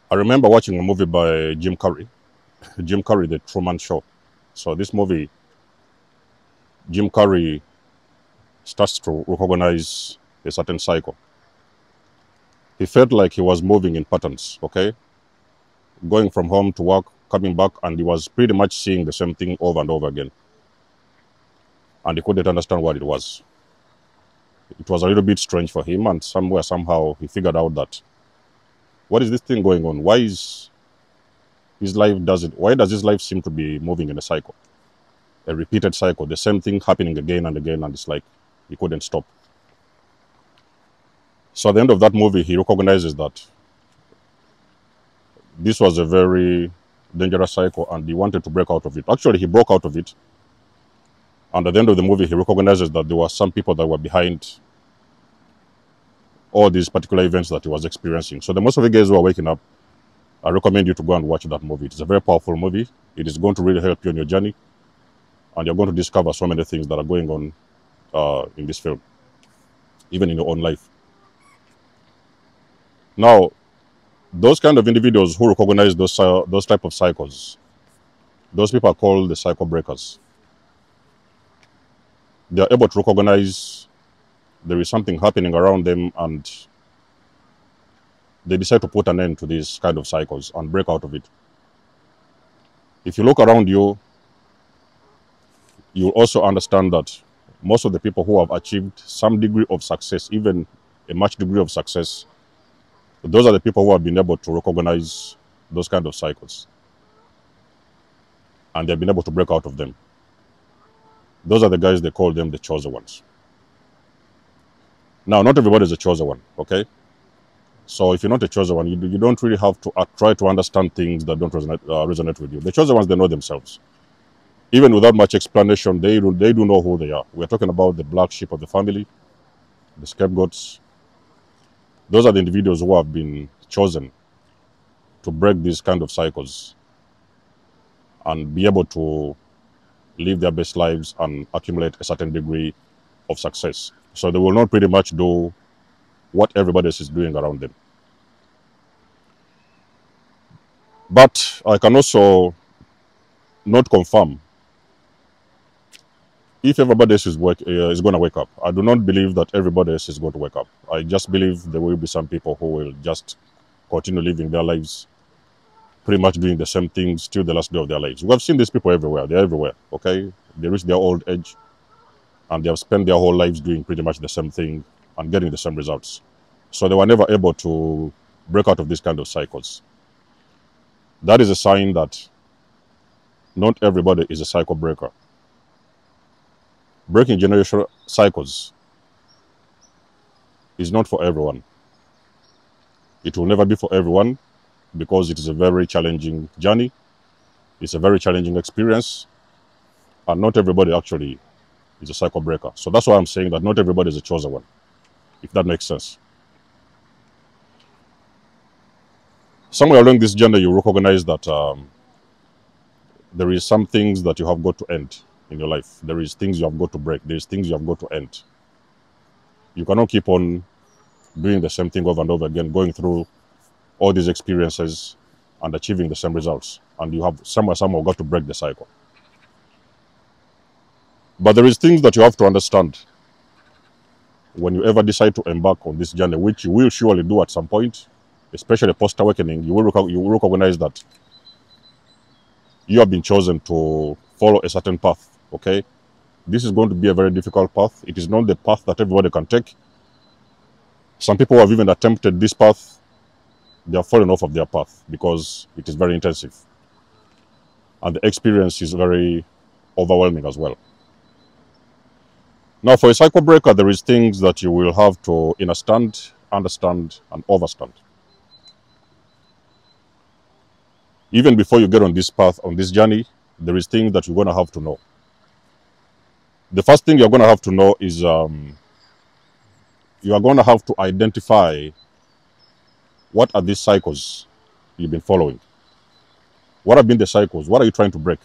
I remember watching a movie by Jim Carrey, Jim Carrey, The Truman Show. So this movie, Jim Carrey starts to recognize a certain cycle. He felt like he was moving in patterns, okay? Going from home to work, coming back, and he was pretty much seeing the same thing over and over again. And he couldn't understand what it was. It was a little bit strange for him, and somehow, he figured out that what is this thing going on? Why does his life seem to be moving in a cycle? A repeated cycle, the same thing happening again and again, and it's like he couldn't stop. So at the end of that movie, he recognizes that this was a very dangerous cycle and he wanted to break out of it. Actually, he broke out of it. And at the end of the movie, he recognizes that there were some people that were behind all these particular events that he was experiencing. So the most of you guys who are waking up, I recommend you to go and watch that movie. It's a very powerful movie. It is going to really help you on your journey. And you're going to discover so many things that are going on in this film, even in your own life. Now, those kind of individuals who recognize those type of cycles, those people are called the cycle breakers. They are able to recognize there is something happening around them and they decide to put an end to these kind of cycles and break out of it. If you look around you, you'll also understand that most of the people who have achieved some degree of success, even a much degree of success, those are the people who have been able to recognize those kind of cycles. And they've been able to break out of them. Those are the guys, they call them the chosen ones. Now, not everybody is a chosen one, okay? So if you're not a chosen one, you don't really have to try to understand things that don't resonate with you. The chosen ones, they know themselves. Even without much explanation, they do know who they are. We're talking about the black sheep of the family, the scapegoats. Those are the individuals who have been chosen to break these kind of cycles and be able to live their best lives and accumulate a certain degree of success. So they will not pretty much do what everybody else is doing around them. But I can also not confirm if everybody else is going to wake up. I do not believe that everybody else is going to wake up. I just believe there will be some people who will just continue living their lives, pretty much doing the same things till the last day of their lives. We have seen these people everywhere. They're everywhere, okay? They reach their old age and they have spent their whole lives doing pretty much the same thing and getting the same results. So they were never able to break out of these kind of cycles. That is a sign that not everybody is a cycle breaker. Breaking generational cycles is not for everyone. It will never be for everyone because it is a very challenging journey. It's a very challenging experience. And not everybody actually is a cycle breaker. So that's why I'm saying that not everybody is a chosen one, if that makes sense. Somewhere along this journey, you recognize that there is some things that you have got to end in your life. There is things you have got to break. There is things you have got to end. You cannot keep on doing the same thing over and over again, going through all these experiences and achieving the same results. And you have somehow got to break the cycle. But there is things that you have to understand when you ever decide to embark on this journey, which you will surely do at some point, especially post-awakening. You will recognize that you have been chosen to follow a certain path. Okay, this is going to be a very difficult path. It is not the path that everybody can take. Some people who have even attempted this path, they have fallen off of their path because it is very intensive. And the experience is very overwhelming as well. Now, for a cycle breaker, there is things that you will have to understand, and overstand. Even before you get on this path, on this journey, there is things that you're going to have to know. The first thing you're going to have to know is you are going to have to identify what are these cycles you've been following. What have been the cycles? What are you trying to break?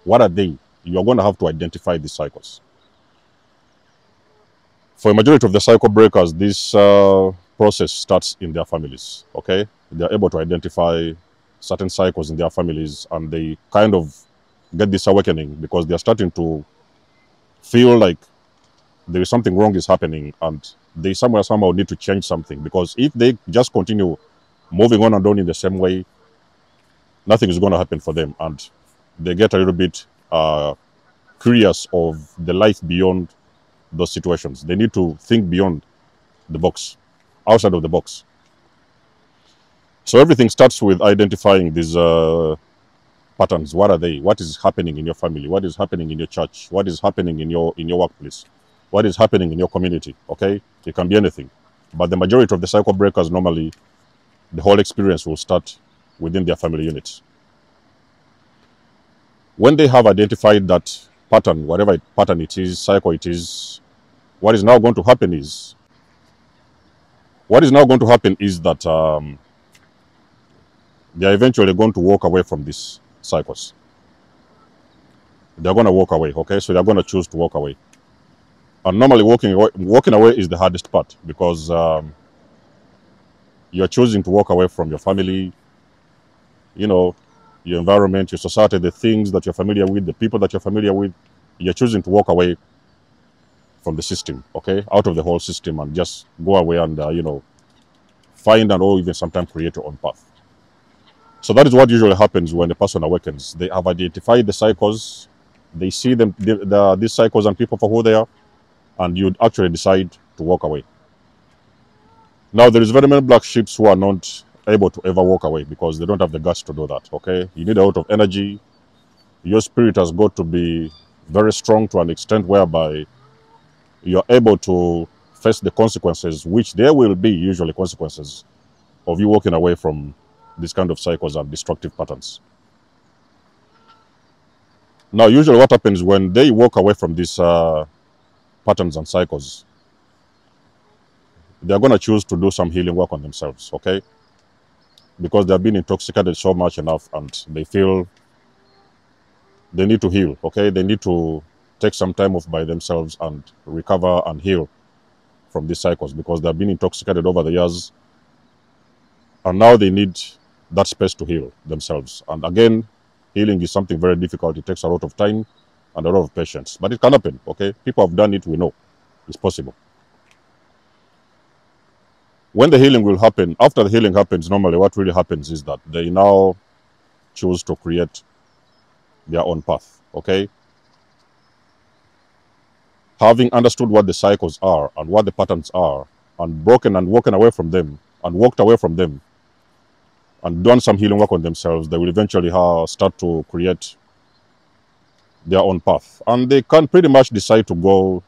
What are they? You are going to have to identify these cycles. For a majority of the cycle breakers, this process starts in their families, okay? They are able to identify certain cycles in their families, and they kind of get this awakening because they are starting to feel like there is something wrong is happening, and they somehow need to change something, because if they just continue moving on and on in the same way, nothing is going to happen for them, and they get a little bit curious of the life beyond those situations. They need to think beyond the box, outside of the box. So everything starts with identifying these patterns. What are they? What is happening in your family? What is happening in your church? What is happening in your workplace? What is happening in your community? Okay, it can be anything, but the majority of the cycle breakers, normally the whole experience will start within their family units. When they have identified that pattern, whatever pattern it is, cycle it is, what is now going to happen is that they are eventually going to walk away from these cycles. They're going to walk away, okay? So they're going to choose to walk away. And normally walking away is the hardest part, because you're choosing to walk away from your family, you know, your environment, your society, the things that you're familiar with, the people that you're familiar with. You're choosing to walk away from the system, okay? Out of the whole system, and just go away and, find and or even sometimes create your own path. So that is what usually happens when the person awakens. They have identified the cycles, they see them, these cycles and people for who they are, and you actually decide to walk away. Now, there is very many black sheep who are not able to ever walk away because they don't have the guts to do that, okay? You need a lot of energy. Your spirit has got to be very strong to an extent whereby you're able to face the consequences, which there will be usually consequences of you walking away from these kind of cycles and destructive patterns. Now, usually what happens when they walk away from these patterns and cycles, they're going to choose to do some healing work on themselves, okay? Because they've been intoxicated so much enough, and they feel they need to heal, okay? They need to take some time off by themselves and recover and heal from these cycles, because they've been intoxicated over the years, and now they need that space to heal themselves. And again, healing is something very difficult. It takes a lot of time and a lot of patience, but it can happen, okay? People have done it, we know it's possible. When the healing will happen, after the healing happens, normally what really happens is that they now choose to create their own path, okay? Having understood what the cycles are and what the patterns are, and broken and walking away from them, and walked away from them, and done some healing work on themselves, they will eventually start to create their own path. And they can pretty much decide to go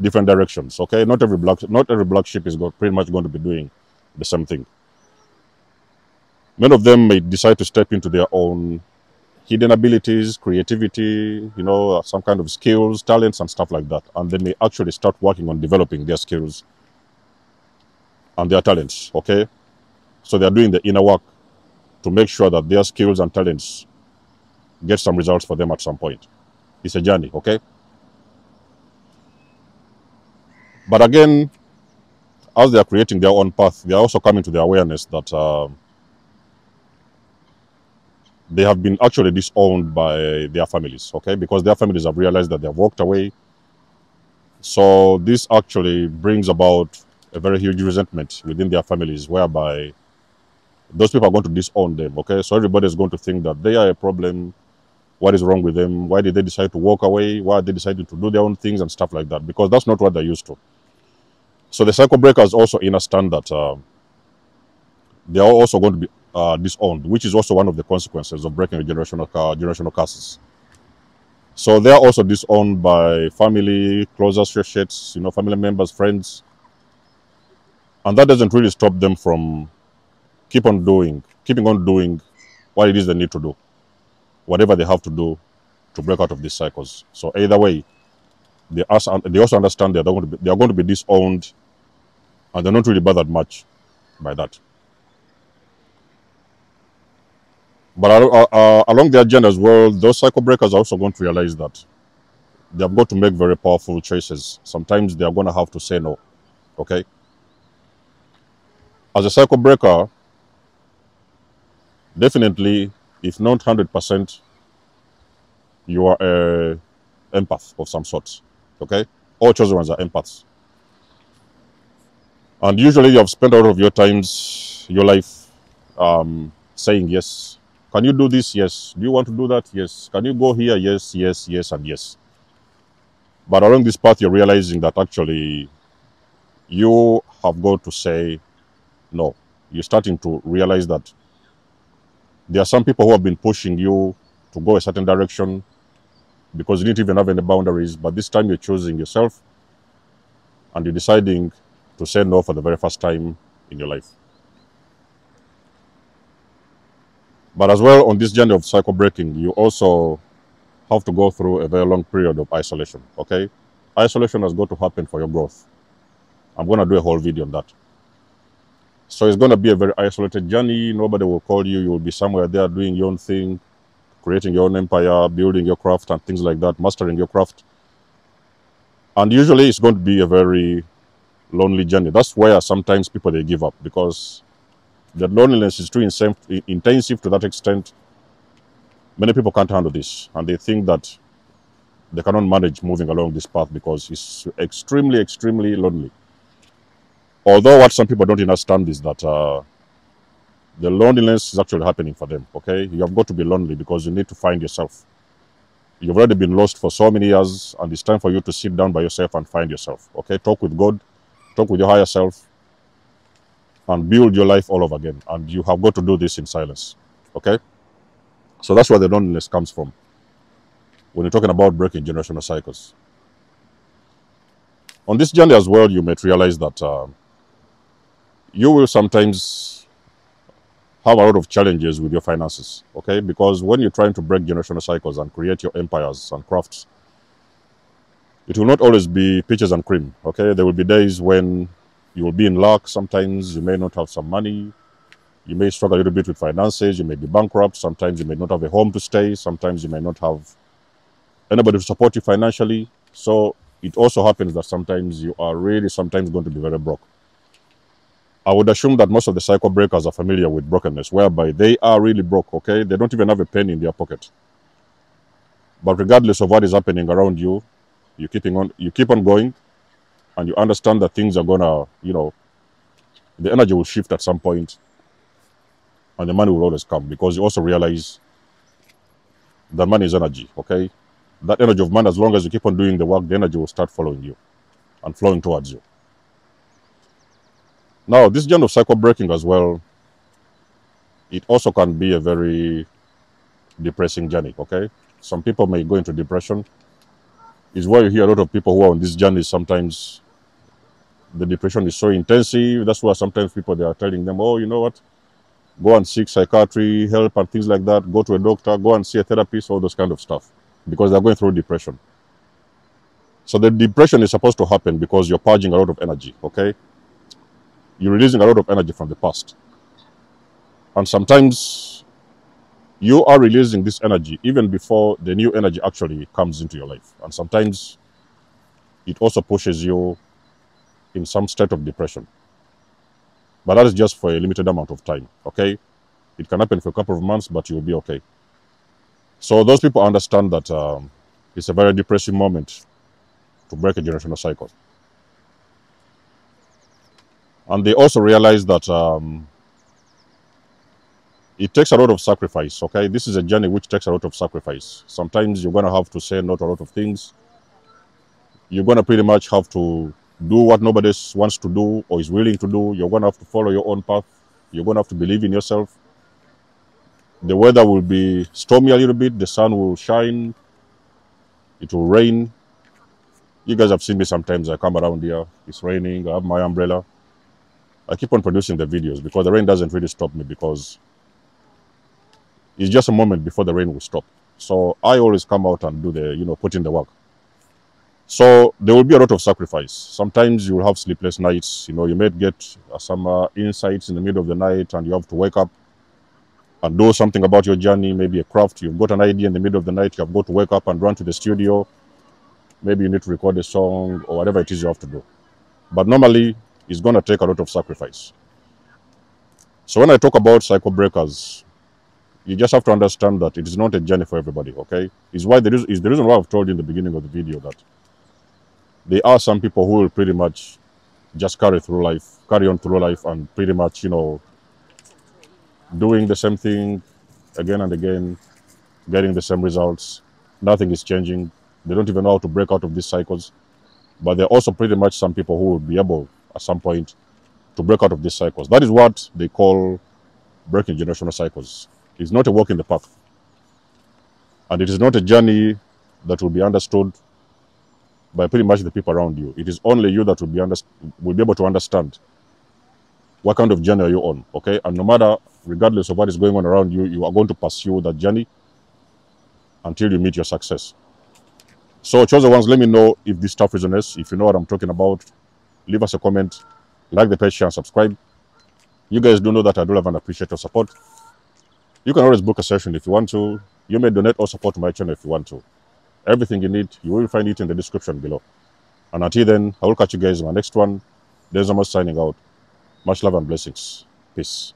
different directions, okay? Not every black sheep is pretty much going to be doing the same thing. Many of them may decide to step into their own hidden abilities, creativity, some kind of skills, talents, and stuff like that. And they may actually start working on developing their skills and their talents, okay? So they're doing the inner work to make sure that their skills and talents get some results for them at some point. It's a journey, okay? But again, as they are creating their own path, they are also coming to the awareness that they have been actually disowned by their families, okay? Because their families have realized that they have walked away. So this actually brings about a very huge resentment within their families, whereby those people are going to disown them, okay? So everybody is going to think that they are a problem. What is wrong with them? Why did they decide to walk away? Why are they deciding to do their own things and stuff like that? Because that's not what they're used to. So the cycle breakers also understand that they are also going to be disowned, which is also one of the consequences of breaking the generational curses. So they are also disowned by family, close associates, family members, friends. And that doesn't really stop them from keeping on doing what it is they need to do, whatever they have to do to break out of these cycles. So either way, they also understand that they are going to be disowned, and they're not really bothered much by that. But along their journey as well, those cycle breakers are also going to realize that they have got to make very powerful choices. Sometimes they are going to have to say no, okay? As a cycle breaker, Definitely, if not 100%, you are a empath of some sort. Okay? All chosen ones are empaths. And usually you have spent a lot of your life saying yes. Can you do this? Yes. Do you want to do that? Yes. Can you go here? Yes, yes, yes, and yes. But along this path, you're realizing that actually you have got to say no. You're starting to realize that there are some people who have been pushing you to go a certain direction because you didn't even have any boundaries. But this time you're choosing yourself and you're deciding to say no for the very first time in your life. But as well, on this journey of cycle breaking, you also have to go through a very long period of isolation. Okay? Isolation has got to happen for your growth. I'm going to do a whole video on that. So it's going to be a very isolated journey. Nobody will call you. You will be somewhere there doing your own thing, creating your own empire, building your craft and things like that, mastering your craft. And usually it's going to be a very lonely journey. That's where sometimes people, they give up because the loneliness is too intensive to that extent. Many people can't handle this and they think that they cannot manage moving along this path because it's extremely, extremely lonely. Although what some people don't understand is that the loneliness is actually happening for them, okay? You have got to be lonely because you need to find yourself. You've already been lost for so many years, and it's time for you to sit down by yourself and find yourself, okay? Talk with God, talk with your higher self, and build your life all over again. And you have got to do this in silence, okay? So that's where the loneliness comes from when you're talking about breaking generational cycles. On this journey as well, you might realize that you will sometimes have a lot of challenges with your finances, okay? Because when you're trying to break generational cycles and create your empires and crafts, it will not always be peaches and cream, okay? There will be days when you will be in luck. Sometimes you may not have some money. You may struggle a little bit with finances. You may be bankrupt. Sometimes you may not have a home to stay. Sometimes you may not have anybody to support you financially. So it also happens that sometimes you are really sometimes going to be very broke. I would assume that most of the cycle breakers are familiar with brokenness, whereby they are really broke, okay? They don't even have a penny in their pocket. But regardless of what is happening around you, you keep on going, and you understand that things are gonna, the energy will shift at some point, and the money will always come, because you also realize that money is energy, okay? That energy of money, as long as you keep on doing the work, the energy will start following you and flowing towards you. Now, this journey of cycle breaking as well, it also can be a very depressing journey, okay? Some people may go into depression. It's why you hear a lot of people who are on this journey. Sometimes the depression is so intensive. That's why sometimes people, they are telling them, oh, you know what? Go and seek psychiatry help and things like that. Go to a doctor, go and see a therapist, all those kind of stuff, because they're going through depression. So the depression is supposed to happen because you're purging a lot of energy, okay? You're releasing a lot of energy from the past. And sometimes you are releasing this energy even before the new energy actually comes into your life. And sometimes it also pushes you in some state of depression. But that is just for a limited amount of time, okay? It can happen for a couple of months, but you'll be okay. So those people understand that it's a very depressing moment to break a generational cycle. And they also realize that it takes a lot of sacrifice, okay? This is a journey which takes a lot of sacrifice. Sometimes you're going to have to say no to a lot of things. You're going to pretty much have to do what nobody else wants to do or is willing to do. You're going to have to follow your own path. You're going to have to believe in yourself. The weather will be stormy a little bit. The sun will shine. It will rain. You guys have seen me sometimes. I come around here. It's raining. I have my umbrella. I keep on producing the videos because the rain doesn't really stop me, because it's just a moment before the rain will stop. So I always come out and do the, put in the work. So there will be a lot of sacrifice. Sometimes you will have sleepless nights. You may get some insights in the middle of the night and you have to wake up and do something about your journey, maybe a craft. You've got an idea in the middle of the night. You have got to wake up and run to the studio. Maybe you need to record a song or whatever it is you have to do. But normally, it's going to take a lot of sacrifice. So when I talk about cycle breakers, you just have to understand that it is not a journey for everybody, okay? Is the reason why I've told you in the beginning of the video that there are some people who will pretty much just carry on through life and pretty much, you know, doing the same thing again and again, getting the same results. Nothing is changing. They don't even know how to break out of these cycles. But there are also pretty much some people who will be able at some point to break out of these cycles. That is what they call breaking generational cycles. It's not a walk in the park. And it is not a journey that will be understood by pretty much the people around you. It is only you that will be able to understand what kind of journey are you on, okay? And no matter, regardless of what is going on around you, you are going to pursue that journey until you meet your success. So, chosen ones, let me know if this stuff resonates. If you know what I'm talking about, leave us a comment, like the page, share, and subscribe. You guys do know that I do love and appreciate your support. You can always book a session if you want to. You may donate or support my channel if you want to. Everything you need, you will find it in the description below. And until then, I will catch you guys in my next one. There's Amos signing out. Much love and blessings. Peace.